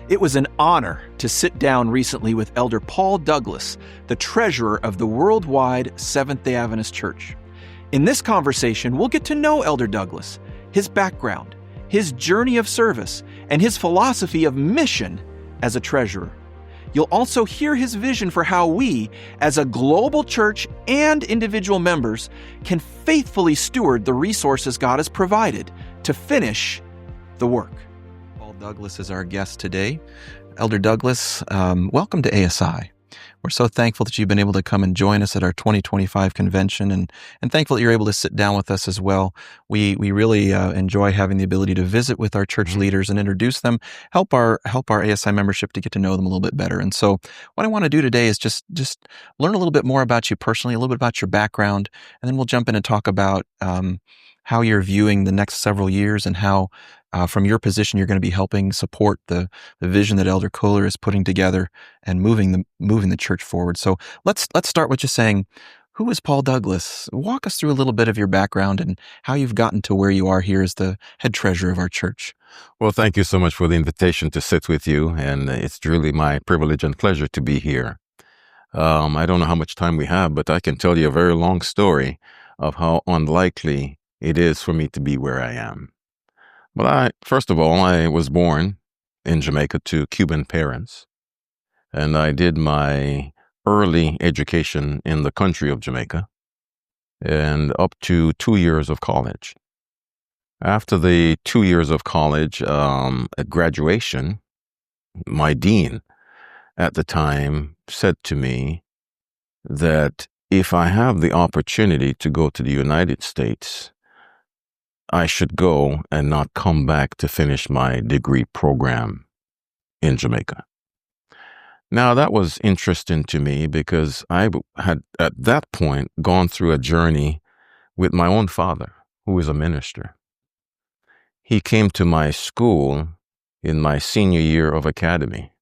It was an honor to sit down recently with Elder Paul Douglas, the treasurer of the worldwide Seventh-day Adventist Church. In this conversation, we'll get to know Elder Douglas, his background, his journey of service, and his philosophy of mission as a treasurer. You'll also hear his vision for how we, as a global church and individual members, can faithfully steward the resources God has provided to finish the work. Paul Douglas is our guest today. Elder Douglas, welcome to ASI. We're so thankful that you've been able to come and join us at our 2025 convention, and thankful that you're able to sit down with us as well. We really enjoy having the ability to visit with our church leaders and introduce them, help our ASI membership to get to know them a little bit better. And so what I want to do today is just learn a little bit more about you personally, a little bit about your background, and then we'll jump in and talk about how you're viewing the next several years and how from your position, you're going to be helping support the vision that Elder Kohler is putting together and moving the church forward. So let's start with just saying, who is Paul Douglas? Walk us through a little bit of your background and how you've gotten to where you are here as the head treasurer of our church. Well, thank you so much for the invitation to sit with you, and it's truly my privilege and pleasure to be here. I don't know how much time we have, but I can tell you a very long story of how unlikely it is for me to be where I am. But first of all, I was born in Jamaica to Cuban parents, and I did my early education in the country of Jamaica and up to 2 years of college. After the 2 years of college, at graduation, my dean at the time said to me that if I have the opportunity to go to the United States, I should go and not come back to finish my degree program in Jamaica. Now, that was interesting to me because I had, at that point, gone through a journey with my own father, who is a minister. He came to my school in my senior year of academy,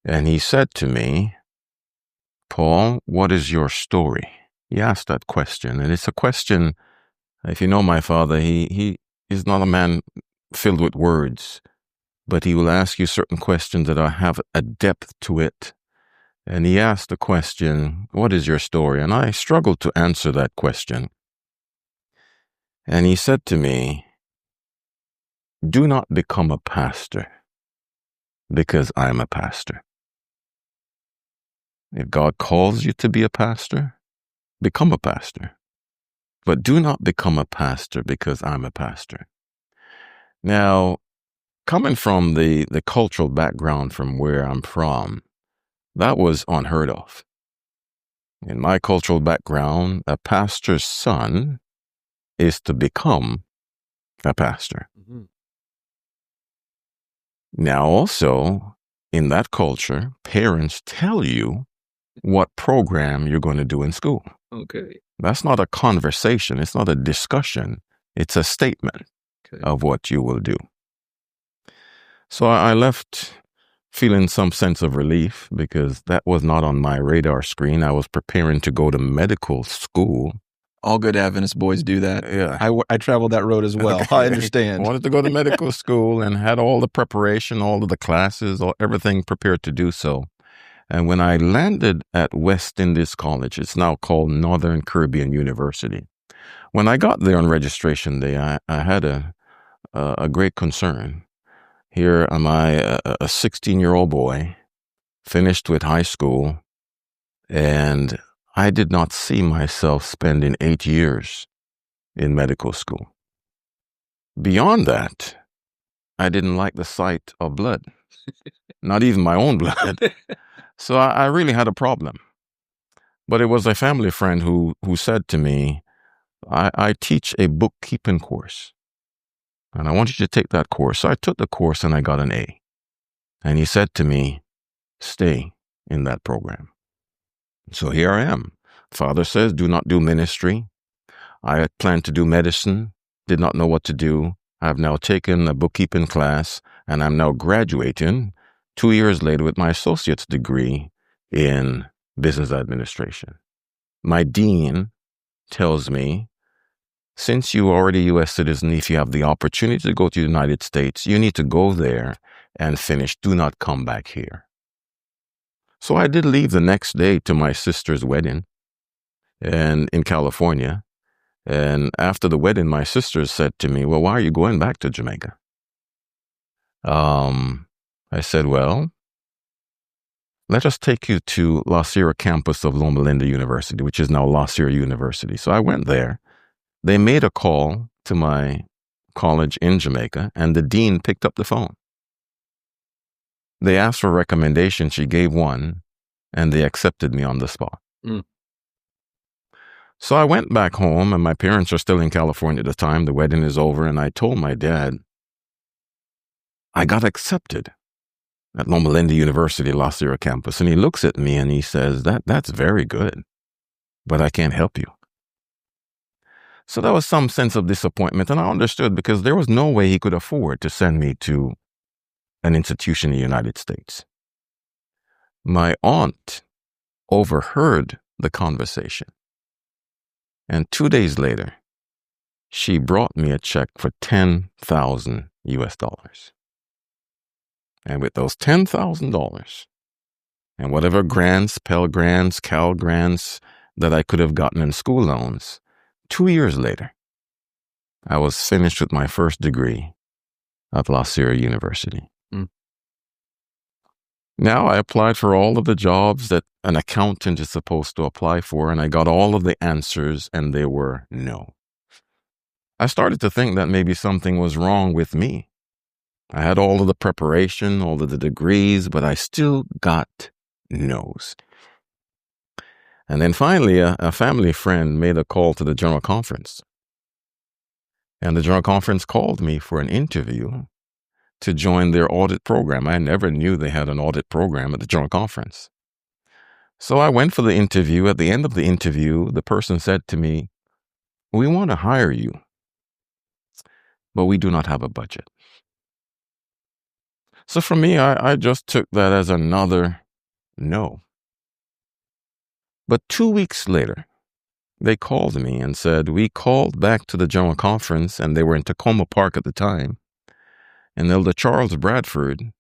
and he said to me, "Paul, what is your story?" He asked that question, and it's a question. If you know my father, he is not a man filled with words, but he will ask you certain questions that have a depth to it. And he asked the question, "What is your story?" And I struggled to answer that question. And he said to me, "Do not become a pastor because I'm a pastor. If God calls you to be a pastor, become a pastor. But do not become a pastor because I'm a pastor." Now, coming from the cultural background from where I'm from, that was unheard of. In my cultural background, a pastor's son is to become a pastor. Mm-hmm. Now, also, in that culture, parents tell you what program you're going to do in school. Okay. That's not a conversation. It's not a discussion. It's a statement of what you will do. So I left feeling some sense of relief because that was not on my radar screen. I was preparing to go to medical school. All good Adventist boys do that. Yeah. I traveled that road as well. Okay. I understand. I wanted to go to medical school and had all the preparation, all of the classes, everything prepared to do so. And when I landed at West Indies College, it's now called Northern Caribbean University. When I got there on registration day, I had a great concern. Here am I, a 16-year-old boy, finished with high school, and I did not see myself spending 8 years in medical school. Beyond that, I didn't like the sight of blood, not even my own blood. So I really had a problem. But it was a family friend who said to me, I teach a bookkeeping course, and I want you to take that course. So I took the course and I got an A. And he said to me, "Stay in that program." So here I am. Father says, do not do ministry. I had planned to do medicine, did not know what to do. I've now taken a bookkeeping class, and I'm now graduating 2 years later with my associate's degree in business administration. My dean tells me, since you are already a U.S. citizen, if you have the opportunity to go to the United States, you need to go there and finish. Do not come back here. So I did leave the next day to my sister's wedding and in California. And after the wedding, my sister said to me, well, why are you going back to Jamaica? I said, well, let us take you to La Sierra campus of Loma Linda University, which is now La Sierra University. So I went there. They made a call to my college in Jamaica, and the dean picked up the phone. They asked for a recommendation. She gave one, and they accepted me on the spot. Mm. So I went back home, and my parents are still in California at the time. The wedding is over, and I told my dad, I got accepted at Loma Linda University, La Sierra campus. And he looks at me and he says, that's very good, but I can't help you. So there was some sense of disappointment, and I understood because there was no way he could afford to send me to an institution in the United States. My aunt overheard the conversation, and 2 days later, she brought me a check for $10,000 US. And with those $10,000 and whatever grants, Pell Grants, Cal Grants that I could have gotten in school loans, 2 years later, I was finished with my first degree at La Sierra University. Mm. Now I applied for all of the jobs that an accountant is supposed to apply for, and I got all of the answers, and they were no. I started to think that maybe something was wrong with me. I had all of the preparation, all of the degrees, but I still got no's. And then finally, a family friend made a call to the General Conference. And the General Conference called me for an interview to join their audit program. I never knew they had an audit program at the General Conference. So I went for the interview. At the end of the interview, the person said to me, we want to hire you, but we do not have a budget. So for me, I just took that as another no. But 2 weeks later, they called me and said, we called back to the General Conference, and they were in Tacoma Park at the time. And Elder Charles Bradford,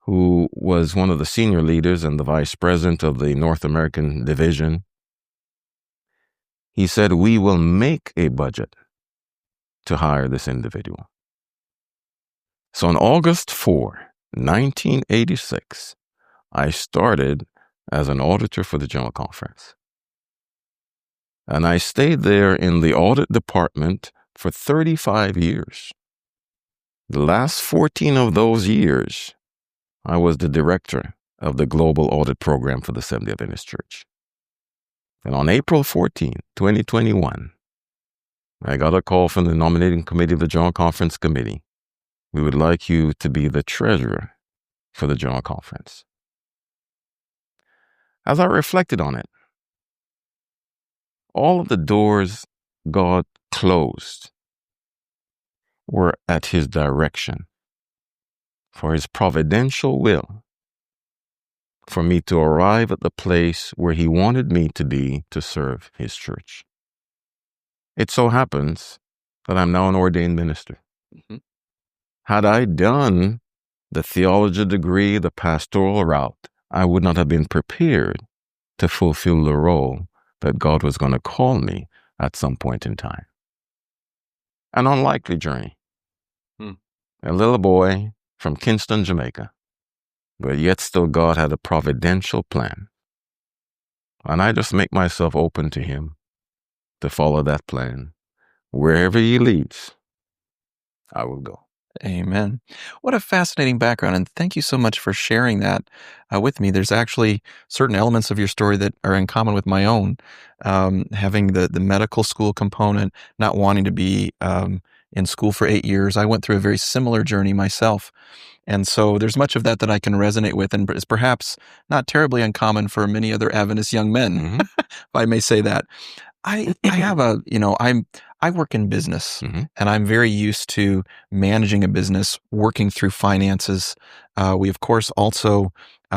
who was one of the senior leaders and the vice president of the North American division, he said, we will make a budget to hire this individual. So on August 4, 1986, I started as an auditor for the General Conference. And I stayed there in the audit department for 35 years. The last 14 of those years, I was the director of the Global Audit Program for the Seventh-day Adventist Church. And on April 14, 2021, I got a call from the nominating committee of the General Conference Committee. We would like you to be the treasurer for the General Conference. As I reflected on it, all of the doors God closed were at his direction, for his providential will, for me to arrive at the place where he wanted me to be to serve his church. It so happens that I'm now an ordained minister. Mm-hmm. Had I done the theology degree, the pastoral route, I would not have been prepared to fulfill the role that God was going to call me at some point in time. An unlikely journey. A little boy from Kingston, Jamaica, but yet still God had a providential plan. And I just make myself open to him to follow that plan. Wherever he leads, I will go. Amen. What a fascinating background, and thank you so much for sharing that with me. There's actually certain elements of your story that are in common with my own, having the medical school component, not wanting to be in school for 8 years. I went through a very similar journey myself, and so there's much of that I can resonate with, and is perhaps not terribly uncommon for many other Adventist young men, mm-hmm. if I may say that. I have I work in business, mm-hmm. and I'm very used to managing a business, working through finances. We, of course, also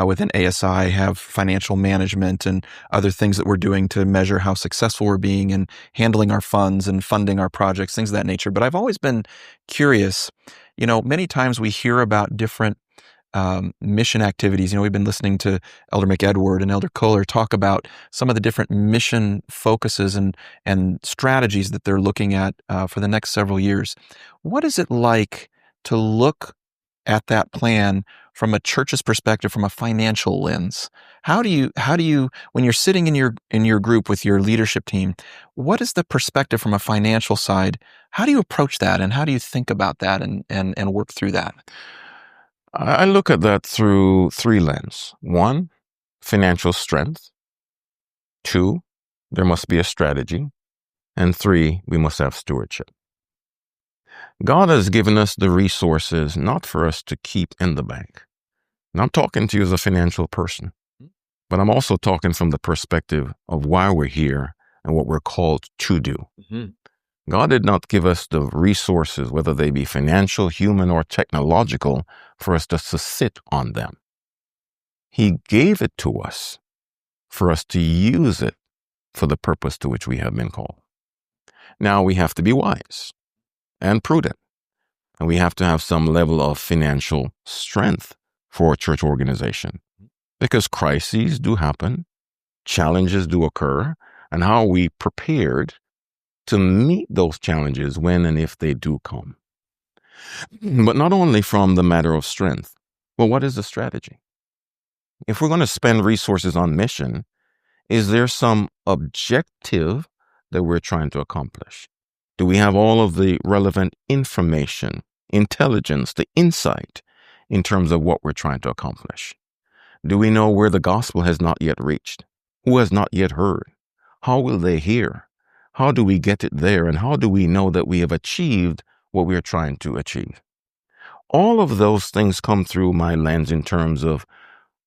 within ASI have financial management and other things that we're doing to measure how successful we're being and handling our funds and funding our projects, things of that nature. But I've always been curious. Many times we hear about different mission activities. We've been listening to Elder McEdward and Elder Kohler talk about some of the different mission focuses and strategies that they're looking at for the next several years. What is it like to look at that plan from a church's perspective, from a financial lens? How do you, when you're sitting in your group with your leadership team, what is the perspective from a financial side? How do you approach that, and how do you think about that and work through that? I look at that through three lenses. One, financial strength. Two, there must be a strategy. And three, we must have stewardship. God has given us the resources not for us to keep in the bank. And I'm talking to you as a financial person, but I'm also talking from the perspective of why we're here and what we're called to do. Mm-hmm. God did not give us the resources, whether they be financial, human, or technological, for us just to sit on them. He gave it to us for us to use it for the purpose to which we have been called. Now we have to be wise and prudent, and we have to have some level of financial strength for a church organization, because crises do happen, challenges do occur, and how are we prepared to meet those challenges when and if they do come? But not only from the matter of strength, well, what is the strategy? If we're going to spend resources on mission, is there some objective that we're trying to accomplish? Do we have all of the relevant information, intelligence, the insight in terms of what we're trying to accomplish? Do we know where the gospel has not yet reached? Who has not yet heard? How will they hear? How do we get it there? And how do we know that we have achieved what we are trying to achieve? All of those things come through my lens in terms of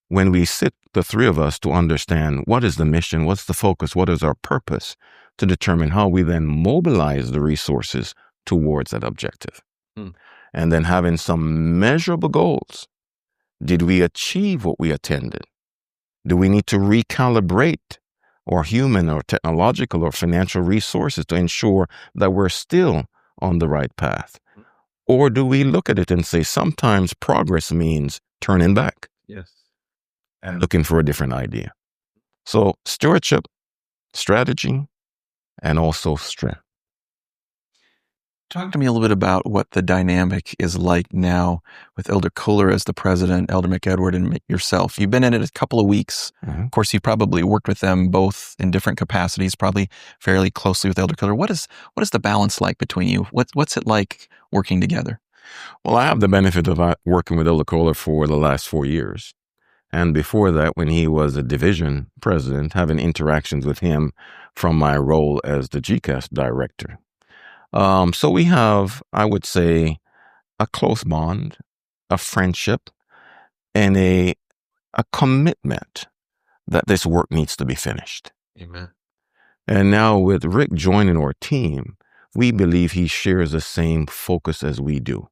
when we sit, the three of us, to understand what is the mission, what's the focus, what is our purpose, to determine how we then mobilize the resources towards that objective. And then having some measurable goals. Did we achieve what we intended? Do we need to recalibrate our human or technological or financial resources to ensure that we're still on the right path? Or do we look at it and say sometimes progress means turning back? Yes. And looking for a different idea. So stewardship, strategy, and also strength. Talk to me a little bit about what the dynamic is like now with Elder Kohler as the president, Elder McEdward, and yourself. You've been in it a couple of weeks. Mm-hmm. Of course, you probably worked with them both in different capacities, probably fairly closely with Elder Kohler. What is the balance like between you? What's it like working together? Well, I have the benefit of working with Elder Kohler for the last 4 years. And before that, when he was a division president, having interactions with him from my role as the GCAS director. So we have, I would say, a close bond, a friendship, and a commitment that this work needs to be finished. Amen. And now with Rick joining our team, we believe he shares the same focus as we do.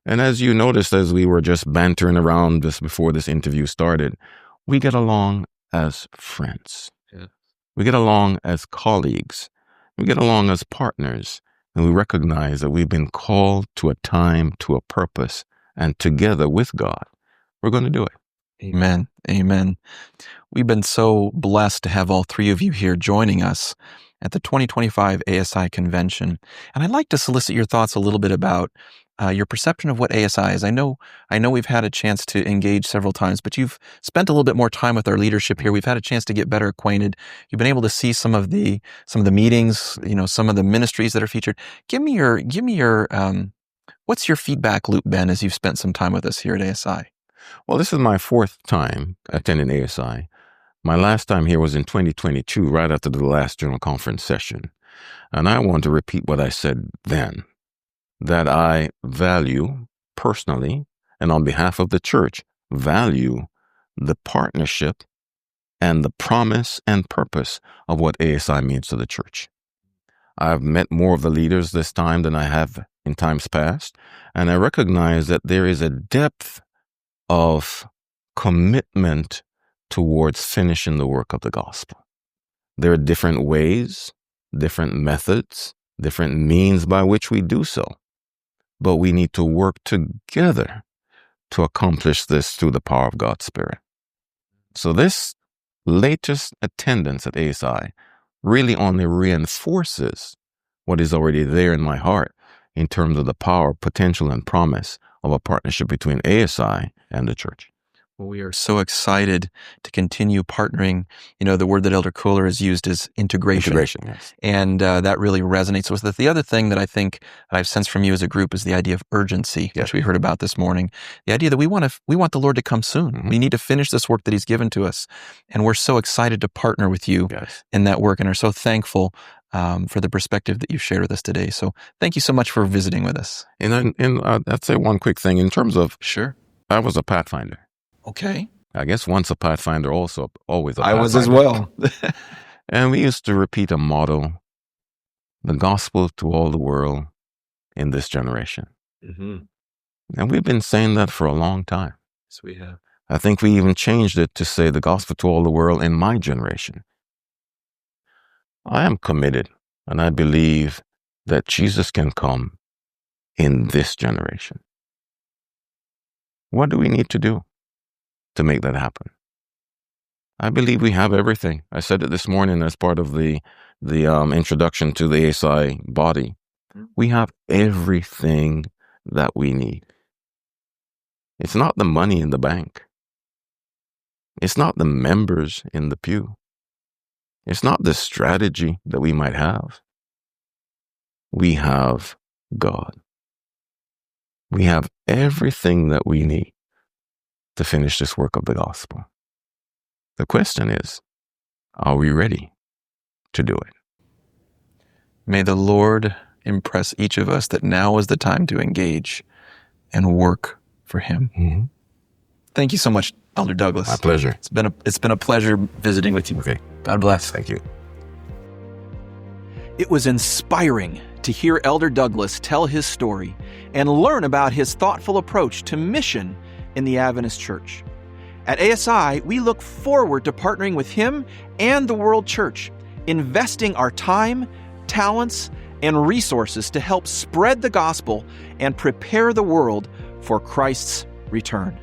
And as you noticed, as we were just bantering around just before this interview started, we get along as friends. Yeah. We get along as colleagues. We get along as partners. And we recognize that we've been called to a time, to a purpose, and together with God, we're going to do it. Amen. Amen. We've been so blessed to have all three of you here joining us at the 2025 ASI Convention. And I'd like to solicit your thoughts a little bit about your perception of what ASI is. I know we've had a chance to engage several times, but you've spent a little bit more time with our leadership here. We've had a chance to get better acquainted. You've been able to see some of the meetings, some of the ministries that are featured. Give me your what's your feedback loop, Ben, as you've spent some time with us here at ASI? Well, this is my 4th time attending ASI. My last time here was in 2022, right after the last General Conference session. And I want to repeat what I said then, that I value personally, and on behalf of the church, value the partnership and the promise and purpose of what ASI means to the church. I've met more of the leaders this time than I have in times past, and I recognize that there is a depth of commitment towards finishing the work of the gospel. There are different ways, different methods, different means by which we do so. But we need to work together to accomplish this through the power of God's Spirit. So this latest attendance at ASI really only reinforces what is already there in my heart in terms of the power, potential, and promise of a partnership between ASI and the church. Well, we are so excited to continue partnering. You know, the word that Elder Kohler has used is integration. Integration, yes. And that really resonates with us. The other thing that I think I've sensed from you as a group is the idea of urgency, Yes. which we heard about this morning. The idea that we want the Lord to come soon. Mhm. We need to finish this work that He's given to us. And we're so excited to partner with you Yes. in that work and are so thankful for the perspective that you've shared with us today. So thank you so much for visiting with us. And I'd say one quick thing in terms of, Sure. I was a Pathfinder. Okay. I guess once a Pathfinder, always a Pathfinder. I was as well. And we used to repeat a motto, the gospel to all the world in this generation. Mm-hmm. And we've been saying that for a long time. Yes, we have. I think we even changed it to say the gospel to all the world in my generation. I am committed, and I believe that Jesus can come in this generation. What do we need to do to make that happen? I believe we have everything. I said it this morning as part of the introduction to the ASI body. We have everything that we need. It's not the money in the bank. It's not the members in the pew. It's not the strategy that we might have. We have God. We have everything that we need to finish this work of the gospel. The question is, are we ready to do it? May the Lord impress each of us that now is the time to engage and work for Him. Mm-hmm. Thank you so much, Elder Douglas. My pleasure. It's been a pleasure visiting with you. Okay. God bless. Thank you. It was inspiring to hear Elder Douglas tell his story and learn about his thoughtful approach to mission in the Adventist Church. At ASI, we look forward to partnering with him and the World Church, investing our time, talents, and resources to help spread the gospel and prepare the world for Christ's return.